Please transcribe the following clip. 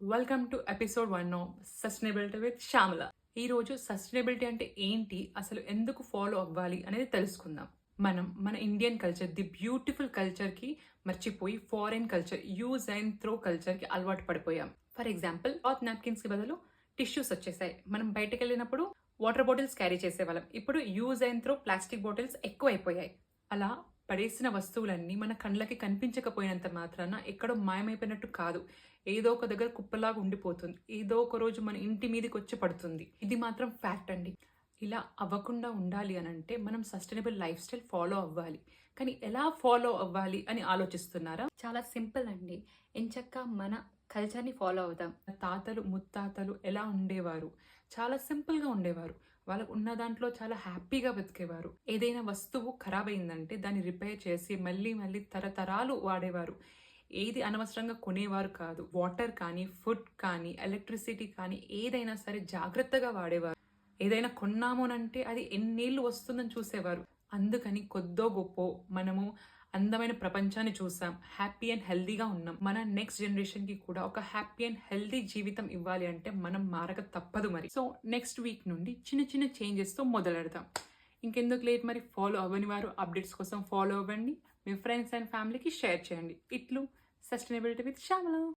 Welcome to episode 1 of sustainability with Shyamala. ఈ రోజు sustainability అంటే ఏంటి, అసలు ఎందుకు ఫాలో అవ్వాలి అనేది తెలుసుకుందాం. మనం మన ఇండియన్ కల్చర్, ది బ్యూటిఫుల్ కల్చర్కి మర్చిపోయి foreign culture, use and throw కల్చర్కి అలవాటు పడిపోయాం. ఫర్ ఎగ్జాంపుల్, క్లాత్ నాప్కిన్స్కి బదులు టిష్యూస్ వచ్చేసాయి. మనం బయటకు వెళ్ళినప్పుడు వాటర్ బాటిల్స్ క్యారీ చేసేవాళ్ళం. ఇప్పుడు use and throw plastic bottles ఎక్కువైపోయాయి. అలా పడేసిన వస్తువులన్నీ మన కళ్ళకి కనిపించకపోయినంత మాత్రాన ఎక్కడో మాయమైపోయినట్టు కాదు. ఏదో ఒక దగ్గర కుప్పలాగా ఉండిపోతుంది. ఏదో ఒక రోజు మన ఇంటి మీదకి వచ్చి పడుతుంది. ఇది మాత్రం ఫ్యాక్ట్ అండి. ఇలా అవ్వకుండా ఉండాలి అని అంటే మనం సస్టైనబుల్ లైఫ్ స్టైల్ ఫాలో అవ్వాలి. కానీ ఎలా ఫాలో అవ్వాలి అని ఆలోచిస్తున్నారా? చాలా సింపుల్ అండి. ఎంచక్కా మన కల్చర్ని ఫాలో అవుదాం. తాతలు ముత్తాతలు ఎలా ఉండేవారు? చాలా సింపుల్గా ఉండేవారు. వాళ్ళకు ఉన్న దాంట్లో చాలా హ్యాపీగా బతికేవారు. ఏదైనా వస్తువు ఖరాబ్ అయిందంటే దాన్ని రిపేర్ చేసి మళ్ళీ మళ్ళీ తరతరాలు వాడేవారు. ఏది అనవసరంగా కొనేవారు కాదు. వాటర్ కానీ, ఫుడ్ కానీ, ఎలక్ట్రిసిటీ కానీ ఏదైనా సరే జాగ్రత్తగా వాడేవారు. ఏదైనా కొన్నామోనంటే అది ఎన్నేళ్ళు వస్తుందని చూసేవారు. అందుకని కొద్దో గొప్పో మనము అందమైన ప్రపంచాన్ని చూసాం. హ్యాపీ అండ్ హెల్దీగా ఉన్నాం. మన నెక్స్ట్ జనరేషన్కి కూడా ఒక హ్యాపీ అండ్ హెల్దీ జీవితం ఇవ్వాలి అంటే మనం మారక తప్పదు మరి. సో నెక్స్ట్ వీక్ నుండి చిన్న చిన్న చేంజెస్తో మొదలెడతాం. ఇంకెందుకు లేట్ మరి. ఫాలో అవ్వని వారు అప్డేట్స్ కోసం ఫాలో అవ్వండి. మీ ఫ్రెండ్స్ అండ్ ఫ్యామిలీకి షేర్ చేయండి. ఇట్లు సస్టైనబిలిటీ విత్ శ్యామల.